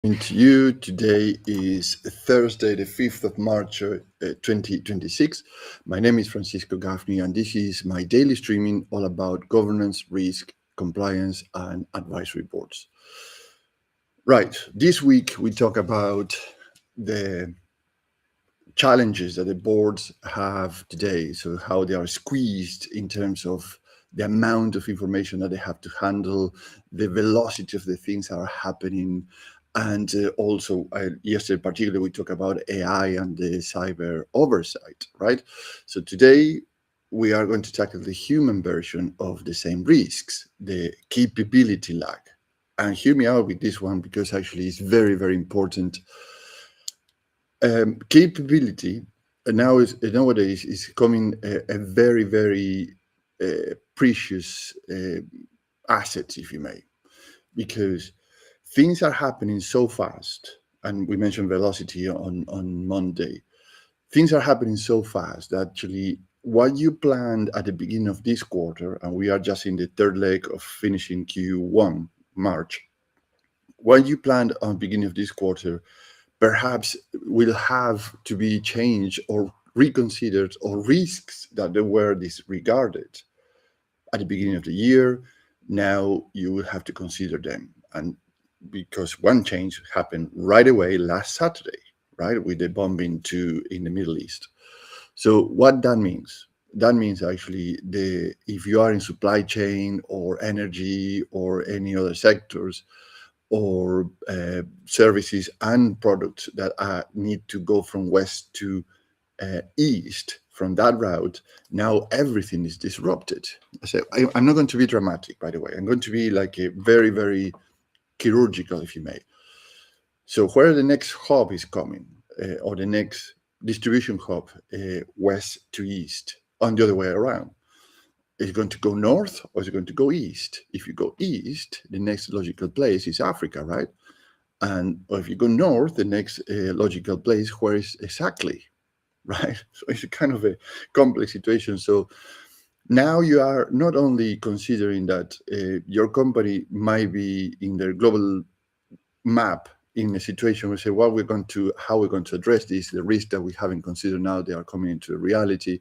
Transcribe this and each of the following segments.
To you. Today is Thursday, the 5th of March, 2026. My name is Francisco Gaffney, and this is my daily streaming all about governance, risk, compliance, and advisory boards. Right, this week we talk about the challenges that the boards have today. So, how they are squeezed in terms of the amount of information that they have to handle, the velocity of the things that are happening. And also, yesterday, particularly, we talked about AI and the cyber oversight, right? So, today, we are going to tackle the human version of the same risks, the capability lag. And hear me out with this one because actually it's very, very important. Capability nowadays is becoming a very, very precious asset, if you may, because things are happening so fast. And we mentioned velocity on Monday. Things are happening so fast that actually what you planned at the beginning of this quarter, and we are just in the third leg of finishing Q1 March, what you planned on beginning of this quarter perhaps will have to be changed or reconsidered, or risks that they were disregarded at the beginning of the year, now you will have to consider them. And because one change happened right away last Saturday, right, with the bombing in the Middle East. So what that means? That means actually the if you are in supply chain or energy or any other sectors, or services and products that need to go from west to east from that route, now everything is disrupted. I'm not going to be dramatic, by the way. I'm going to be like a very, very chirurgical, if you may. So where the next hub is coming, or the next distribution hub, west to east, on the other way around. Is it going to go north or is it going to go east? If you go east, the next logical place is Africa, right? And or if you go north, the next logical place, where is exactly, right? So it's a kind of a complex situation. So now you are not only considering that your company might be in their global map in a situation where say, well, how we're going to address this, the risk that we haven't considered now, they are coming into reality.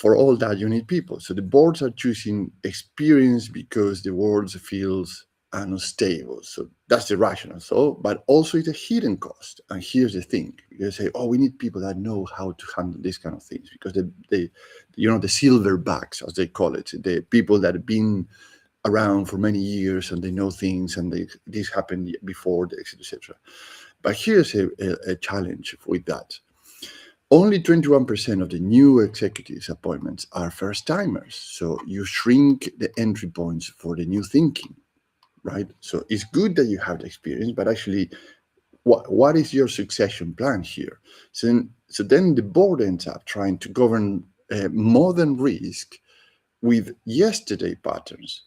For all that, you need people. So the boards are choosing experience because the world feels unstable. So that's the rationale. So, but also it's a hidden cost. And here's the thing: you say, "Oh, we need people that know how to handle these kind of things," because the silverbacks, as they call it, the people that have been around for many years and they know things and this happened before, etc., etc. But here's a challenge with that. Only 21% of the new executives appointments are first timers. So you shrink the entry points for the new thinking, right? So it's good that you have the experience, but actually, what is your succession plan here? So then the board ends up trying to govern modern risk with yesterday patterns.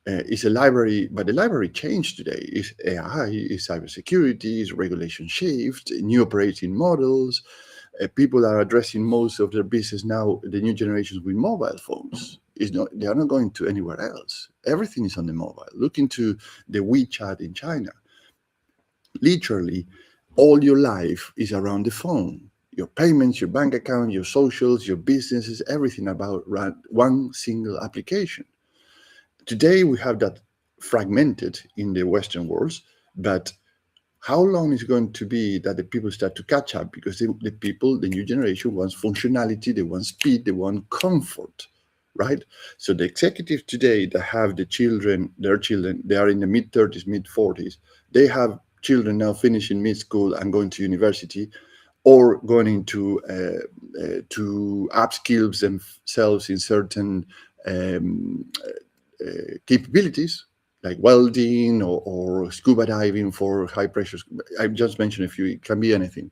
It's a library, but the library changed today. Is AI, is cybersecurity, is regulation shift, new operating models. People are addressing most of their business now, the new generations, with mobile phones. They are not going to anywhere else. Everything is on the mobile. Look into the WeChat in China. Literally, all your life is around the phone. Your payments, your bank account, your socials, your businesses, everything about one single application. Today we have that fragmented in the Western world, but how long is it going to be that the people start to catch up? Because the new generation wants functionality, they want speed, they want comfort, right? So the executives today that have their children, they are in the mid 30s, mid 40s. They have children now finishing mid school and going to university, or going into to upskill themselves in certain um, capabilities like welding or scuba diving for high pressures. I've just mentioned a few, it can be anything.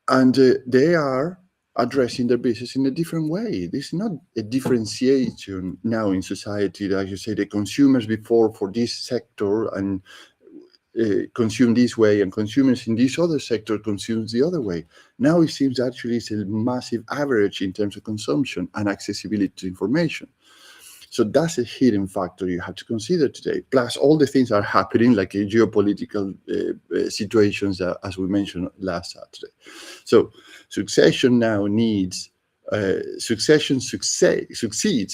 And they are addressing their business in a different way. This is not a differentiation now in society that, as you say, the consumers before for this sector and consume this way, and consumers in this other sector consumes the other way. Now it seems actually it's a massive average in terms of consumption and accessibility to information. So that's a hidden factor you have to consider today. Plus, all the things are happening, like geopolitical situations, as we mentioned last Saturday. So, succession now needs succeeds,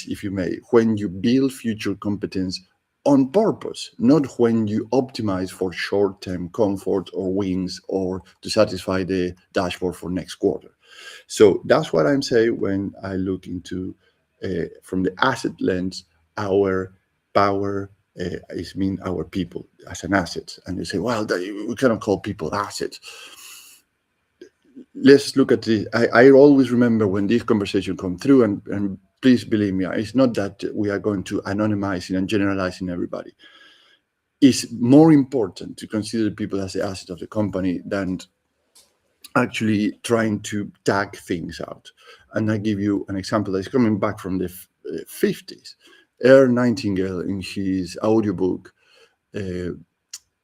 if you may, when you build future competence on purpose, not when you optimize for short-term comfort or wins or to satisfy the dashboard for next quarter. So that's what I'm saying when I look into, from the asset lens, our power is mean our people as an asset. And you say, well, we cannot call people assets. Let's look at this. I always remember when this conversation come through, and please believe me, it's not that we are going to anonymizing and generalizing everybody. It's more important to consider people as the asset of the company than actually trying to tag things out. And I give you an example that's coming back from the 50s. Earl Nightingale, in his audiobook,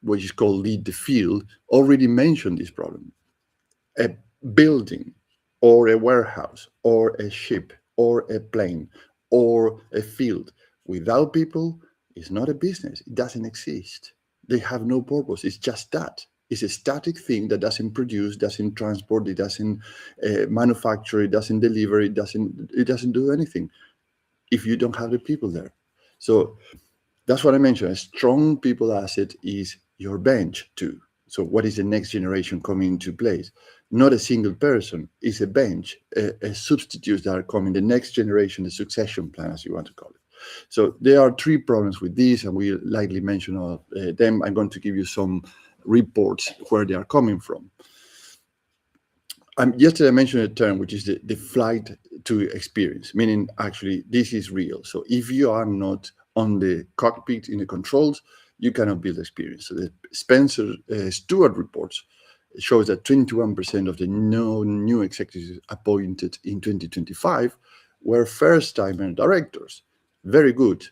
which is called Lead the Field, already mentioned this problem. A building or a warehouse or a ship or a plane or a field without people is not a business. It doesn't exist. They have no purpose. It's just that. It's a static thing that doesn't produce, doesn't transport, it doesn't manufacture, it doesn't deliver, it doesn't do anything if you don't have the people there. So that's what I mentioned. A strong people asset is your bench too. So what is the next generation coming into place? Not a single person, it's a bench, a substitutes that are coming, the next generation, the succession plan, as you want to call it. So there are three problems with this, and we likely mention all of them. I'm going to give you some reports where they are coming from. Yesterday I mentioned a term which is the flight to experience, meaning actually this is real. So if you are not on the cockpit in the controls, you cannot build experience. So the Spencer Stewart reports shows that 21% of the new executives appointed in 2025 were first-timer directors. Very good.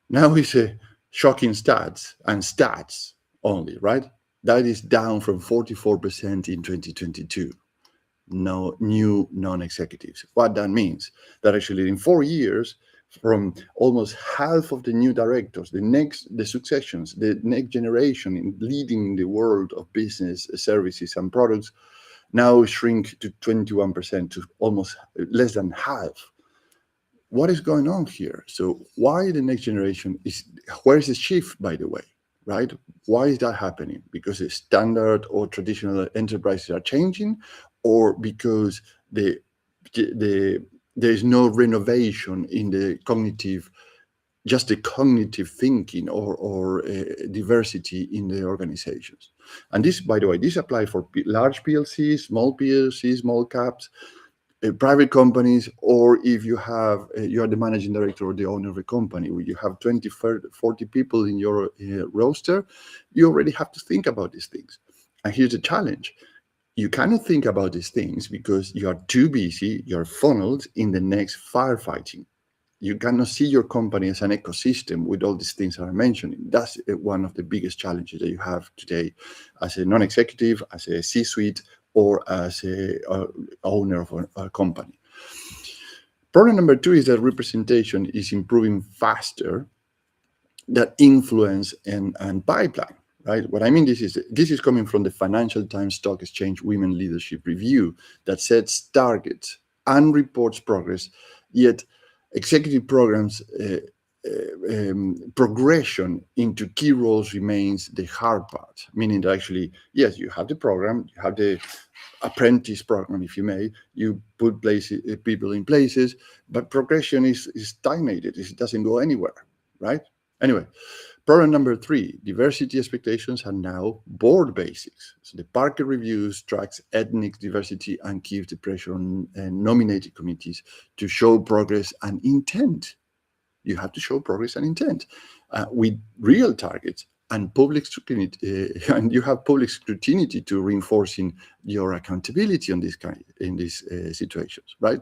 Now it's a shocking stats only, right? That is down from 44% in 2022. No new non-executives. What that means, that actually in 4 years, from almost half of the new directors, the successions, the next generation in leading the world of business, services, and products, now shrink to 21%, to almost less than half. What is going on here? So why the next generation where is the shift, by the way, right? Why is that happening? Because the standard or traditional enterprises are changing, or because there is no renovation in the cognitive, just the cognitive thinking or diversity in the organizations. And this, by the way, this applies for large PLCs, small PLCs, small caps, private companies, or if you are the managing director or the owner of a company where you have 20, 30, 40 people in your roster, you already have to think about these things. And here's the challenge. You cannot think about these things because you are too busy, you're funneled in the next firefighting. You cannot see your company as an ecosystem with all these things I'm mentioning. That's one of the biggest challenges that you have today as a non-executive, as a C-suite, or as a owner of a company. Problem number two is that representation is improving faster than influence and pipeline. Right? What I mean, this is coming from the Financial Times Stock Exchange Women Leadership Review that sets targets and reports progress, yet executive programs progression into key roles remains the hard part, meaning that actually, yes, you have the program, you have the apprentice program, if you may, you put people in places, but progression is stagnated, it doesn't go anywhere, right? Anyway, problem number three, diversity expectations are now board basics. So the Parker Reviews tracks ethnic diversity and keeps the pressure on nominated committees to show progress and intent. You have to show progress and intent with real targets and public scrutiny, and you have public scrutiny to reinforcing your accountability on in these situations, right?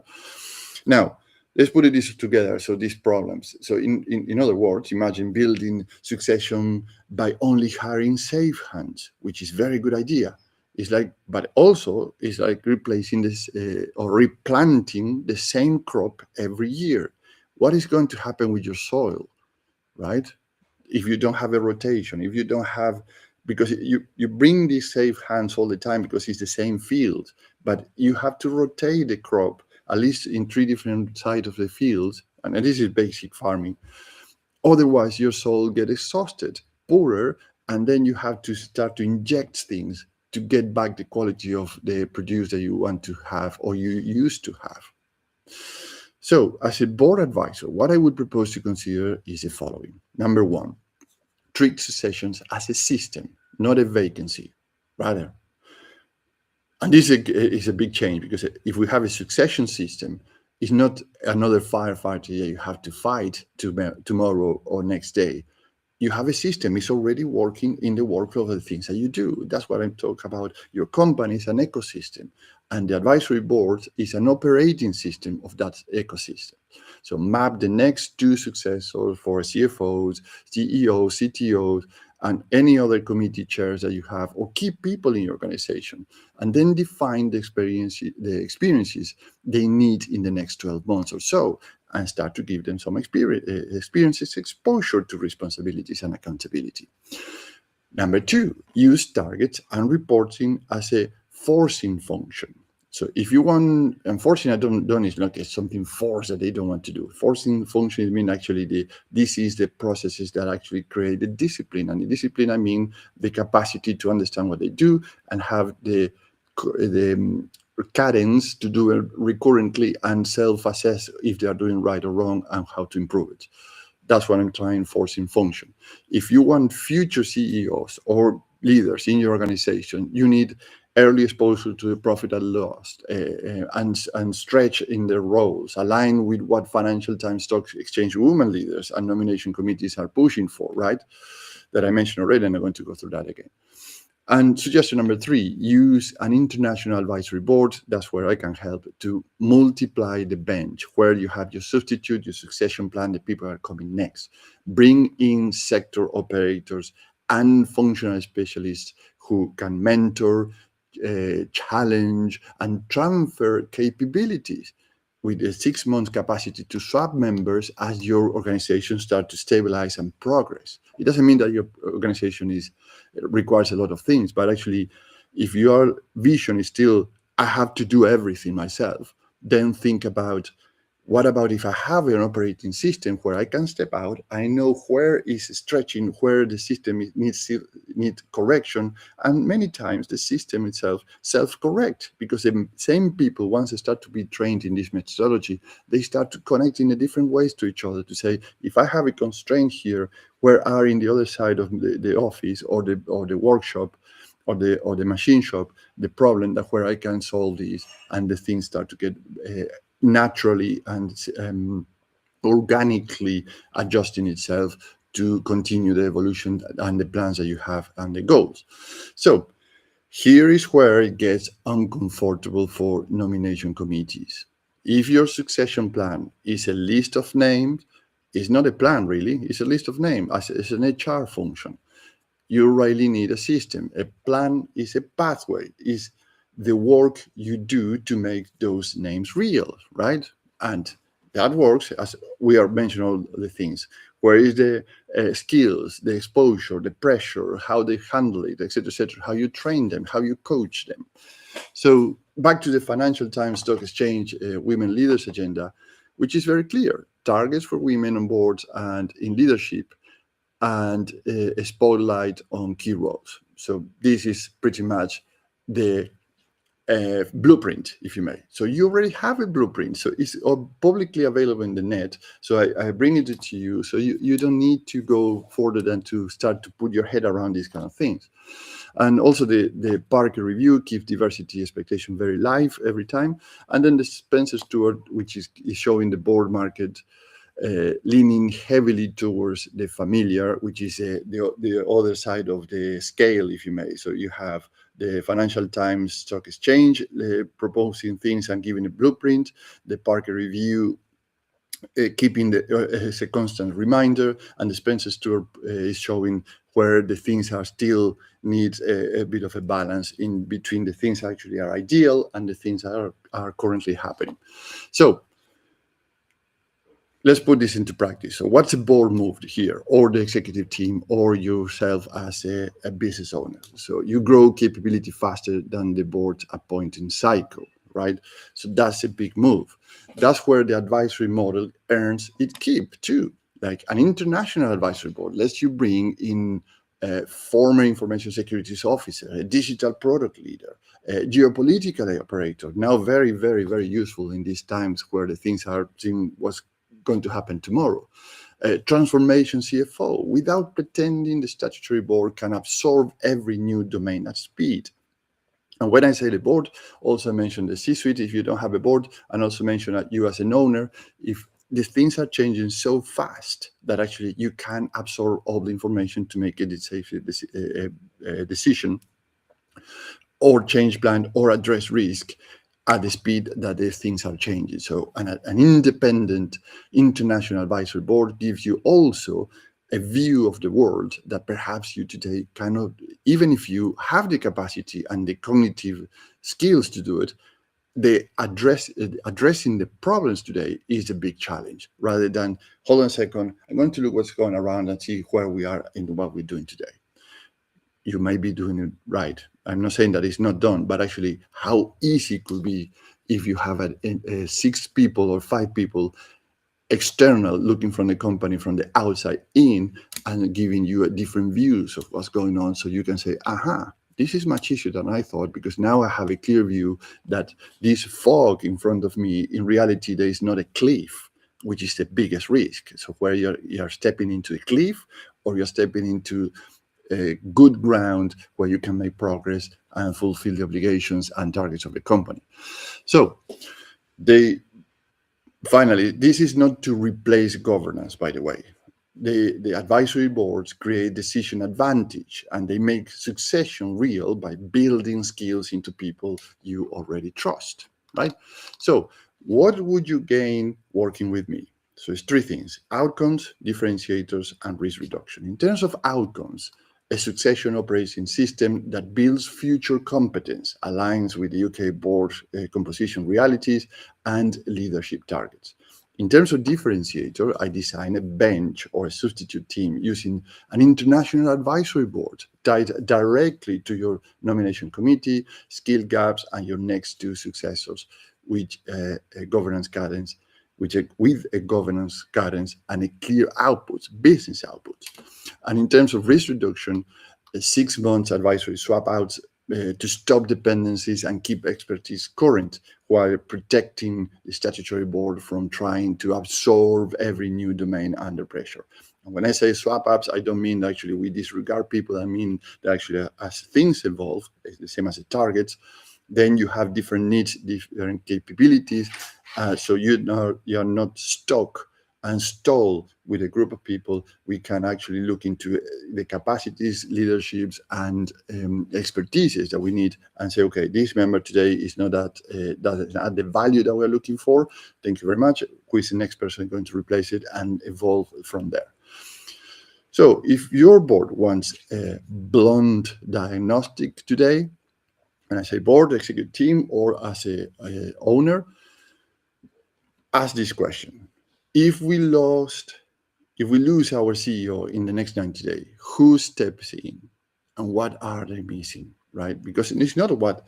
Now, let's put this together. So these problems. So in other words, imagine building succession by only hiring safe hands, which is very good idea. It's like, but also it's like replacing this or replanting the same crop every year. What is going to happen with your soil, right? If you don't have a rotation, if you don't have, because you bring these safe hands all the time because it's the same field, but you have to rotate the crop at least in three different sides of the fields, and this is basic farming. Otherwise, your soil get exhausted, poorer, and then you have to start to inject things to get back the quality of the produce that you want to have or you used to have. So, as a board advisor, what I would propose to consider is the following. Number one, treat successions as a system, not a vacancy. Rather, and this is a big change because if we have a succession system, it's not another firefighter that you have to fight tomorrow or next day. You have a system, it's already working in the workflow of the things that you do. That's what I'm talking about. Your company is an ecosystem, and the advisory board is an operating system of that ecosystem. So map the next two successors for CFOs, CEOs, CTOs, and any other committee chairs that you have, or key people in your organization, and then define the experiences they need in the next 12 months or so, and start to give them some experiences, exposure to responsibilities and accountability. Number two, use targets and reporting as a forcing function. So if you want, and forcing, I don't is like something forced that they don't want to do. Forcing function mean actually this is the processes that actually create the discipline. And the discipline, I mean the capacity to understand what they do and have the cadence to do it recurrently and self-assess if they are doing right or wrong and how to improve it. That's what I'm trying forcing function. If you want future CEOs or leaders in your organization, you need early exposure to the profit and loss and stretch in their roles, align with what Financial Times Stock Exchange women leaders and nomination committees are pushing for, right? That I mentioned already, and I'm going to go through that again. And suggestion number three, use an international advisory board. That's where I can help to multiply the bench, where you have your substitute, your succession plan, the people are coming next. Bring in sector operators and functional specialists who can mentor, challenge, and transfer capabilities with a 6 month capacity to swap members as your organization start to stabilize and progress. It doesn't mean that your organization requires a lot of things, but actually, if your vision is still, I have to do everything myself, then think about, what about if I have an operating system where I can step out, I know where is stretching, where the system needs correction, and many times the system itself self-correct, because the same people, once they start to be trained in this methodology, they start to connect in a different ways to each other to say, if I have a constraint here, where are in the other side of the office or the workshop or the machine shop, the problem that where I can solve these, and the things start to get naturally and organically adjusting itself to continue the evolution and the plans that you have and the goals. So here is where it gets uncomfortable for nomination committees. If your succession plan is a list of names, it's not a plan really, it's a list of names, it's an HR function. You really need a system. A plan is a pathway, is the work you do to make those names real, right? And that works as we are mentioning all the things. Where is the skills, the exposure, the pressure, how they handle it, etc., how you train them, how you coach them. So back to the Financial Times Stock Exchange Women Leaders Agenda, which is very clear. Targets for women on boards and in leadership, and a spotlight on key roles. So this is pretty much the blueprint, if you may. So you already have a blueprint. So it's publicly available in the net. So I bring it to you. So you don't need to go further than to start to put your head around these kind of things. And also the Parker Review keeps diversity expectation very live every time. And then the Spencer Stewart, which is showing the board market leaning heavily towards the familiar, which is the other side of the scale, if you may. So you have the Financial Times Stock Exchange proposing things and giving a blueprint, the Parker Review keeping as a constant reminder, and the Spencer Stewart is showing where the things are still needs a bit of a balance in between the things that actually are ideal and the things that are currently happening. So let's put this into practice. So what's a board move here, or the executive team, or yourself as a business owner? So you grow capability faster than the board appointing cycle, right? So that's a big move. That's where the advisory model earns its keep too. Like an international advisory board lets you bring in a former information security officer, a digital product leader, a geopolitical operator, now very, very, very useful in these times where the things are seeing what's going to happen tomorrow. Transformation CFO, without pretending the statutory board can absorb every new domain at speed. And when I say the board, also mention the C-suite if you don't have a board, and also mention that you as an owner, if the things are changing so fast that actually you can absorb all the information to make a decision or change plan or address risk at the speed that these things are changing. So an independent international advisory board gives you also a view of the world that perhaps you today cannot, even if you have the capacity and the cognitive skills to do it, addressing the problems today is a big challenge, rather than, hold on a second, I'm going to look what's going around and see where we are in what we're doing today. You may be doing it right. I'm not saying that it's not done, but actually how easy it could be if you have a 6 people or 5 people external looking from the company from the outside in and giving you a different views of what's going on, so you can say, aha, this is much easier than I thought, because now I have a clear view that this fog in front of me, in reality, there is not a cliff, which is the biggest risk. So where you're stepping into a cliff, or you're stepping into a good ground where you can make progress and fulfill the obligations and targets of the company. So finally, this is not to replace governance, by the way. The advisory boards create decision advantage, and they make succession real by building skills into people you already trust, right? So what would you gain working with me? So it's 3 things: outcomes, differentiators, and risk reduction. In terms of outcomes, a succession operating system that builds future competence, aligns with the UK board composition realities and leadership targets. In terms of differentiator, I design a bench or a substitute team using an international advisory board tied directly to your nomination committee, skill gaps, and your next 2 successors, with a governance cadence, with a governance cadence and a clear outputs, business outputs. And in terms of risk reduction, 6 months advisory swap outs to stop dependencies and keep expertise current, while protecting the statutory board from trying to absorb every new domain under pressure. And when I say swap ups, I don't mean actually we disregard people. I mean that actually as things evolve, it's the same as the targets, then you have different needs, different capabilities. So you're not stuck and stall with a group of people. We can actually look into the capacities, leaderships, and expertises that we need, and say, okay, this member today is not doesn't add the value that we're looking for. Thank you very much. Who is the next person going to replace it, and evolve from there. So if your board wants a blunt diagnostic today, and I say board, executive team, or as a owner, ask this question: if we lose our CEO in the next 90 days, who steps in and what are they missing, right? Because it's not what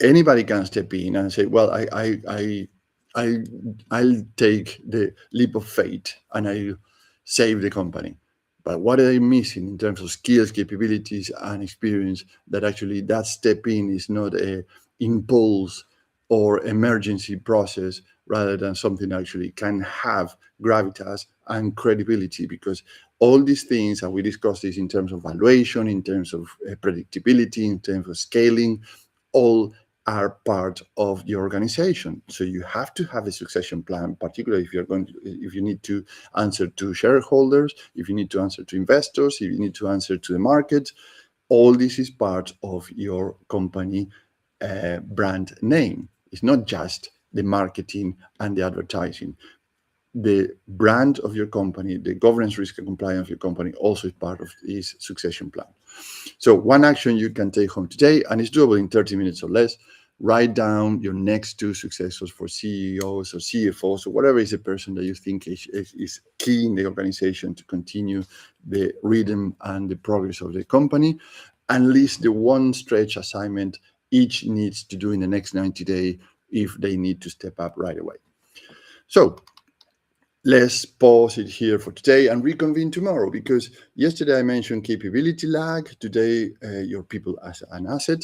anybody can step in and say, well, I'll take the leap of faith and I'll save the company. But what are they missing in terms of skills, capabilities, and experience, that actually that step in is not a impulse or emergency process, rather than something that actually can have gravitas and credibility? Because all these things, and we discussed this in terms of valuation, in terms of predictability, in terms of scaling, all are part of the organization. So you have to have a succession plan, particularly if you need to answer to shareholders, if you need to answer to investors, if you need to answer to the market. All this is part of your company brand name. It's not just the marketing and the advertising. The brand of your company, the governance, risk, and compliance of your company also is part of this succession plan. So one action you can take home today, and it's doable in 30 minutes or less, Write down your next two successors for CEOs or CFOs or whatever is a person that you think is key in the organization to continue the rhythm and the progress of the company, and list the one stretch assignment each needs to do in the next 90 days if they need to step up right away. So let's pause it here for today and reconvene tomorrow, because yesterday I mentioned capability lag. Today, your people as an asset,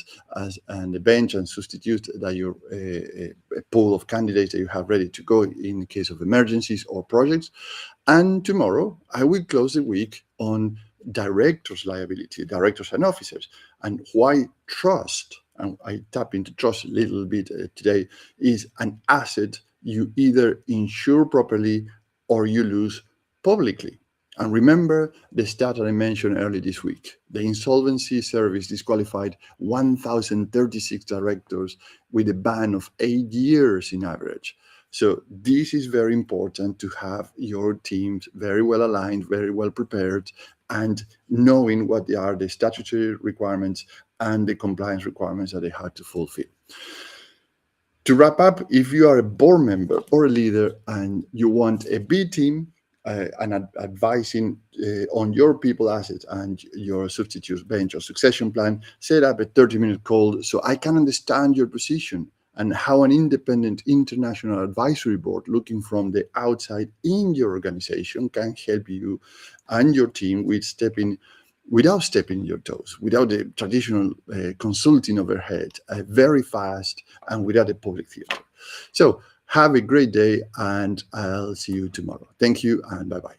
and the bench and substitute that your a pool of candidates that you have ready to go in the case of emergencies or projects. And tomorrow, I will close the week on directors' liability, directors and officers, and why trust, and I tap into trust a little bit today, is an asset you either insure properly or you lose publicly. And remember the stat that I mentioned earlier this week. The insolvency service disqualified 1,036 directors with a ban of 8 years in average. So this is very important, to have your teams very well aligned, very well prepared, and knowing what they are the statutory requirements and the compliance requirements that they have to fulfill. To wrap up, if you are a board member or a leader and you want a B team and advising on your people assets and your substitute bench or succession plan, set up a 30-minute call so I can understand your position and how an independent international advisory board looking from the outside in your organization can help you and your team with without stepping your toes, without the traditional consulting overhead, very fast and without a public theater. So have a great day, and I'll see you tomorrow. Thank you, and bye-bye.